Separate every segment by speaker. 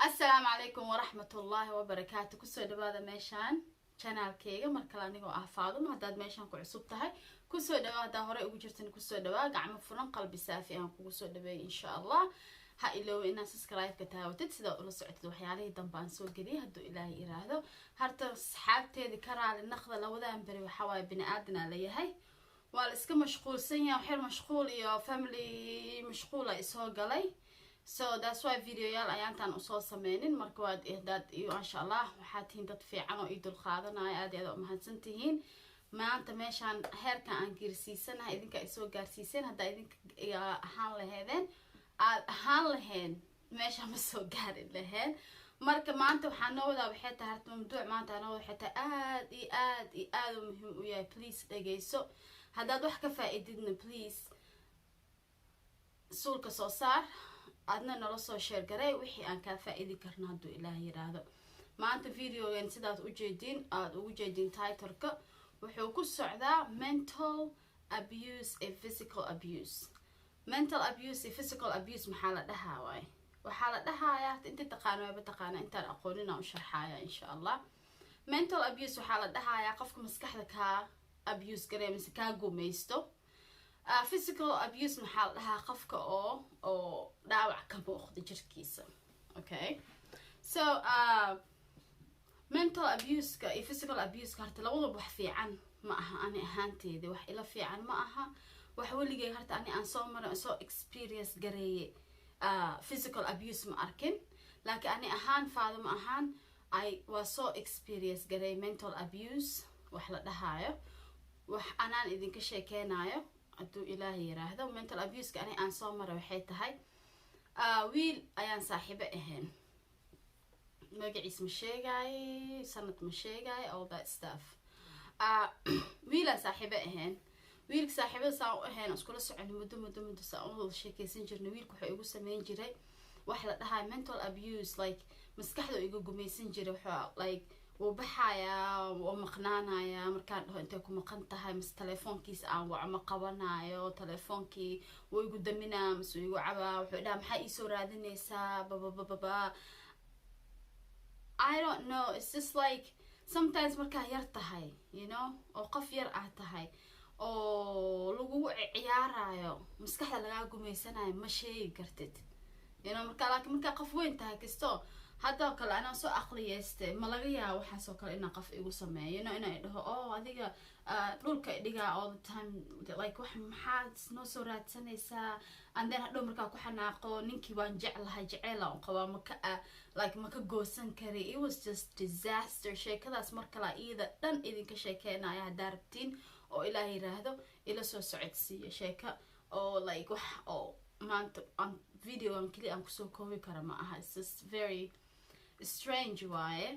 Speaker 1: السلام عليكم ورحمة الله وبركاته. كسو دبادة ميشان channel كيغا مركلا نيغو فاضم هداد ميشان كعصوب تهي كسو دبادة هوري ugu jirtan كسو دبادة قعمة فرن قلبي سافي أنا كسو دبادة إن شاء الله ها إلو إنا سبسكرايب كتاوتد سيدا أولا سعيد وحيالي دنبان سو قلي هدو إلهي إرادو هارتا صحابتي ذكرها على النخضة لودا أمبري وحواي بني آدنا ليهي والإسكا مشغول سنيا وحير مشغول إيا فاملي مشغولة إسهو قلي so that's why video yaal ayaantan usoo sameynin marka waad ihdaad iyo insha Allah waxaad tihiin dad fiican oo idul qaadanaya aad u mahadsan tihiin maanta meeshaan heerka aan gaarsiisanahay idinka ay soo gaarsiiseen hadda idinka ahaan laheedeen aad ahaan laheen meesha ma soo gaarin laheen marka maanta waxaan noo wadaa waxay tahay harta mawduuc maanta noo waxay tahay aad u muhiim u yahay please dhageyso haddaad wax ka faa'iididna please suulka soo saar adna nala soo share garay wixii aan ka faa'iidi karno haduu Ilaahay yiraahdo maanta videogan sidaad u jeedin aad ugu jeedin title-ka wuxuu ku socdaa mental abuse and physical abuse. Mental abuse and physical abuse maxaa la dhahaa waay waxaa la dhahayaa inta taqaano intaan aqoonina u sharxaya insha Allah. Mental abuse waxaa la dhahayaa qofka maskaxda ka abuse garay mise ka gumaysto. Physical abuse maxaa lahaa qofka oo dhaawac ka muuqda jirkiisa. Okay, so mental abuse ka iyo physical abuse ka harta labadaba wax fiican ma aha ani ahaanteeda wax ila fiican ma aha wax waligay harta ani aan soo maray soo experience gareeye physical abuse ma arkin laakiin ani ahaan Fadumo ahaan ay waa soo experience gareey mental abuse wax la dhahayo wax anaan idinka sheekeenayo aduu Ilaahay yiraahdo. Mental abuse ka ani aan soo maray waxay tahay wiil ayaan saaxiibo ahayn magaciis ma sheegay sanad ma sheegay all that stuff wiil saaxiibo ahayn wiilka saaxiibada saa u ahayn iskula socon muddo saa u sheekaysan jirnay wiilku wuxuu igu sameyn jiray wax la dhahay mental abuse like maskaxda igu gumaysan jiray waxa like وبحايا ومقنانايا مركان هو انت ku maqan tahay mis telefoonkiisa aan wac ma qabanayo telefoonkii way igu damina mis igu caba wuxuu dhahay maxay ii soo raadinaysaa baba I don't know, it's just like sometimes marka yar tahay you know oo qof yar ah tahay oo lagu ciyaarayo maskaxda laga gumaysanayo ma sheegi kartid you know marka qof weyn tahay kisto hadda kale ana soo aqliyeystay ma laga yaabo waxa soo kale in qof igu sameeyo inay dhaho oo adiga dhulka dhiga all the time like wax maxaad noo soo raadsanaysaa and then hadhow markaa ku xanaaqo ninkii waan jeclahay jecel aan qaba maka goosan kari. It was just disaster. sheekadaas marka la iyada dhan idinka sheekeenaya hadda rabtiin oo Ilaahay yiraahdo ila soo socodsiiyo sheeka oo like wax oo maanta on video aan kali aan ku soo koobi kara ma aha. It's just very strange waaye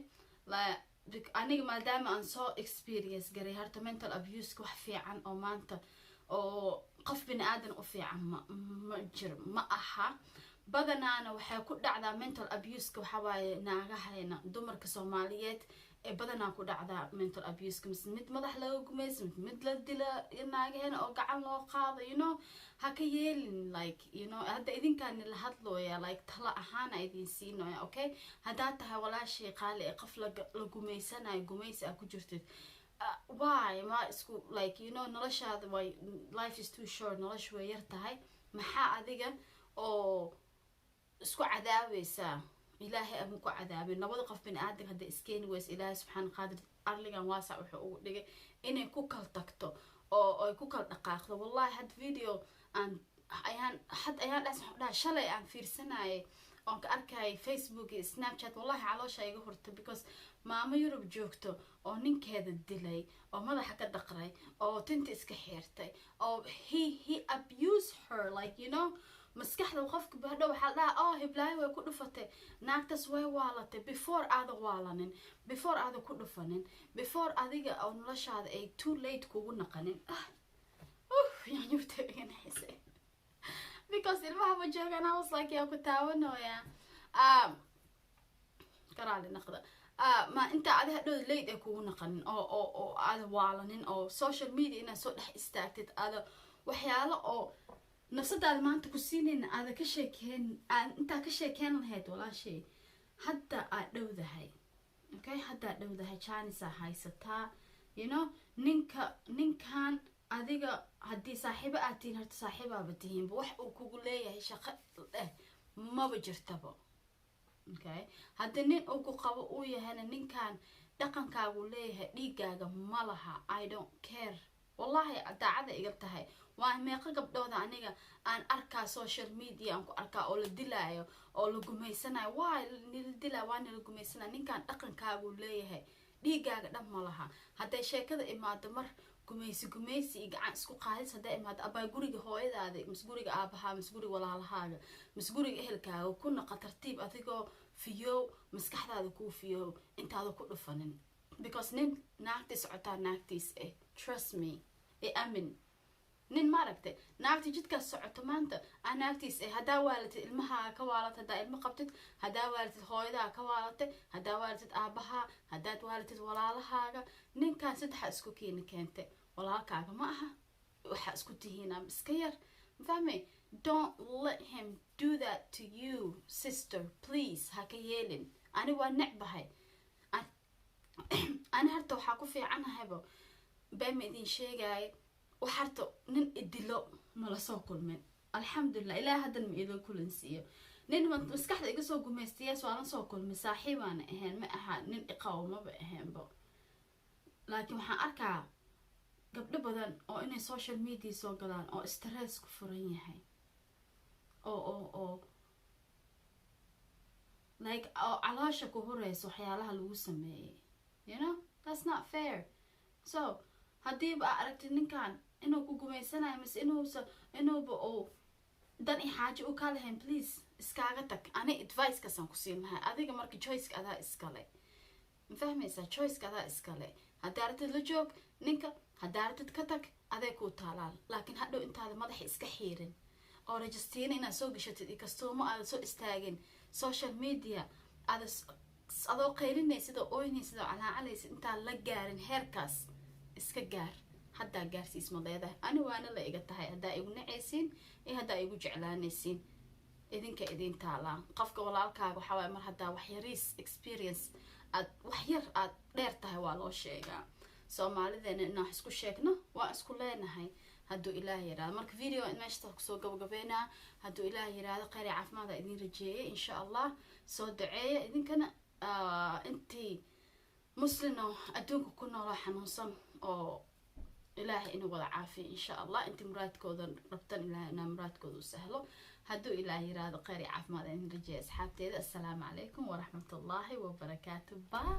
Speaker 1: like aniga maadaama aan soo experience garay harta mental abuse wax fiican oo maanta oo qof bini aadan u fiican ma jiro ma aha badanaana waxay ku dhacdaa mental abuse waxa waaye naagahayna dumarka Soomaaliyeed ee badanaa ku dhacdaa mental abuse mid madax laga gumaysto mid la dila naagahayna oo gacan loo qaado you know haka yeelin like you know hadda idinkaan la hadlooya like tala ahaan idin siinoya okay hadda tahay walaashii qaali ee qof la gumaysanayo gumaysi ku jirtid why ma isku like you know noloshaada way life is too short noloshu way yar tahay maxaa adiga oo isku cadaawaysa Ilaahay abu ku cadaabin nabada qof bin aadam hadda iskeen wees Ilaahay subhanahu qaadir arligan waasac wuxuu ugu dhigay inay ku kal tagto oo ay ku kal dhaqaaqdo. Wallahi had video ayaan dhaas shalay aan fiirsanay oo ka arkay Facebook iyo Snapchat wallahi caloosha iga hortay because maamo Yurub joogto oo ninkeeda dilay oo madaxa ka dhaqray oo tinta iska xirtay oo he abused her like you know maskaxda qofka bahdo waxa la dhahaa heblaay way ku dhufatay naagtas way waalatay before aad waalanin before aad ku dhufanin before adiga oo noloshaada ay too late kugu naqanin yani wataagana xisay because ilmaha ma joogan I was like yaa ku taawanoya karaali naqda ma inta aad hadhow late ay kugu naqanin oo aad waalanin oo social media ina soo dhex istaagtid aad waxyaalo oo nafsadaada maanta ku siinayna aad ka sheekeen inta ka sheekeen lahayd walaashay hadda aad dhowdahay okay hadda aad dhowdahay Chinese haysataa you know ninkan adiga haddii saaxiibo aad tihiin horta saaxiibaaba tihiinba wax uu kugu leeyahay shaqo maba jirtaba okay haddii nin uu ku qabo uu yahayna ninkan dhaqankaagu leeyahay dhiigaaga ma laha I don't care wallahi daacada iga tahay waa meeqa gabdhooda aniga aan arkaa social media aan ku arkaa oo la dilaayo oo la gumeysanayo waa la dilaa waa la gumeysanayo ninkan dhaqankaagu leeyahay dhiigaaga dhan ma laha hadday sheekada imaado mar gumeysi gacan isku qaadis hadday imaado abaa guriga hooyadaada mis guriga aabahaa mis guriga walaalahaaga mis guriga ehelkaaga ku naqa tartiib adigoo fiyow maskaxdaada kuu fiyow intaada ku dhufanin because nin naagti socotaa naagtiis trust me amin nin maaragtay naagti jidkaas socoto maanta aan naagtiis haddaa waalatid ilmahaaga ka waalatid haddaa ilmo qabtid haddaa waalatid hooyadaa ka waalatid haddaa waalatid aabahaa haddaad waalatid walaalahaaga ninkan saddexa isku keentay walaalkaaga ma aha waxa isku tihiinaa iska yar fahmay don't let him do that to you sister please ha ka yeelin ani waa necbahay ani harta waxaa ku fiicanahayba bama idin sheegaayo waxarta nin idilo mala soo kulmin alxamdulillah ilaahay hadan ma idin kulansiiyo nin maskaxda iga soo gumaystiyaas waa la soo kulmay saaxiibaan ahayn ma aha nin iqawmaba ahaynba laakiin waxaan arkaa gabdho badan oo inay social media soo galaan oo stress ku furan yahay oo like caloosha ku horeyso waxyaalaha lagu sameeyay you know that's not fair so haddii ba aragtid ninkan inuu ku gumeysanayo mas inuuba oo dan i xaajo u ka lahayn please iskaaga tag ani advice kasan ku siin lahaa adiga marka choice-ka adaa iskale ma fahmaysaa choice-ka adaa iskale haddaa aragtid la joog ninka haddaa aragtid ka tag aday kuu taalaal laakiin hadhow intaada madaxa iska xiirin oo registiina inaad soo gashatid iyo kastuumo aada soo istaagin social media aada adoo qaylinaysid oo ooynaysid oo calaacalaysid intaan la gaarin heerkaas iska gaar haddaa gaarsiis maleedahay ani waana la iga tahay haddaa igu nacaysiin iyo haddaa igu jeclaanaysiin idinka idin taalaa qofka walaalkaaga waxaa waaye mar haddaa waxyariis experience aad waxyar aad dheer tahay waa loo sheegaa soomaalideena inaan wax isku sheegno waa isku leenahay hadduu ilaah yiraahdo marka video meeshta kusoo gabagabeynaa hadduu ilaah yiraahdo khayr iyo caafimaad idin rajeeyay insha allah soo duceeya idinkana intii muslimo adduunka ku noolaa xanuunsan oo ilaahay inuu wada caafiyo insha allah intii muraadkooda rabtan ilaahay inaa muraadkooda u sahlo hadduu ilaah yiraahdo khayr iyo caafimaad idin rajeeya asxaabteeda assalaamu calaykum waraxmatullaahi wabarakaatu bye